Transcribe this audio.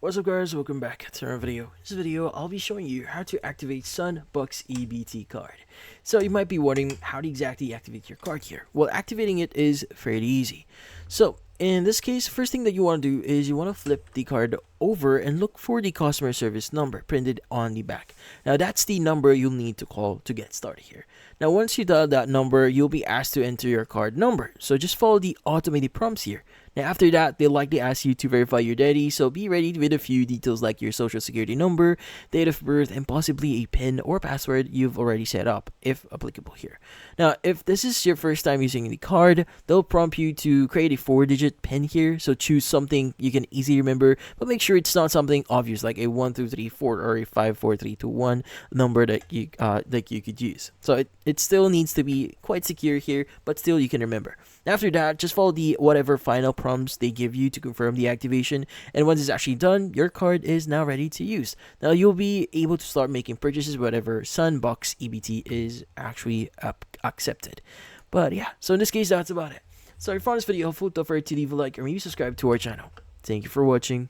What's up guys, welcome back to another video. In this video, I'll be showing you how to activate Sun Bucks EBT card. So you might be wondering how to exactly activate your card here. Well, activating it is fairly easy. So in this case, first thing that you want to do is you want to flip the card over and look for the customer service number printed on the back. Now that's the number you'll need to call to get started here. Now once you dial that number, you'll be asked to enter your card number. So just follow the automated prompts here. Now after that, they'll likely ask you to verify your identity, so be ready with a few details like your social security number, date of birth, and possibly a PIN or password you've already set up, if applicable here. Now, if this is your first time using the card, they'll prompt you to create a 4-digit PIN here, so choose something you can easily remember, but make sure it's not something obvious like a 1234 or a 54321 number that you could use. So it still needs to be quite secure here, but still you can remember. After that, just follow the whatever final prompts they give you to confirm the activation, and once it's actually done, your card is now ready to use. Now you'll be able to start making purchases whatever Sun Bucks EBT is actually accepted. But yeah, so in this case, that's about it. So if you found this video helpful, don't forget to leave a like and maybe subscribe to our channel. Thank you for watching.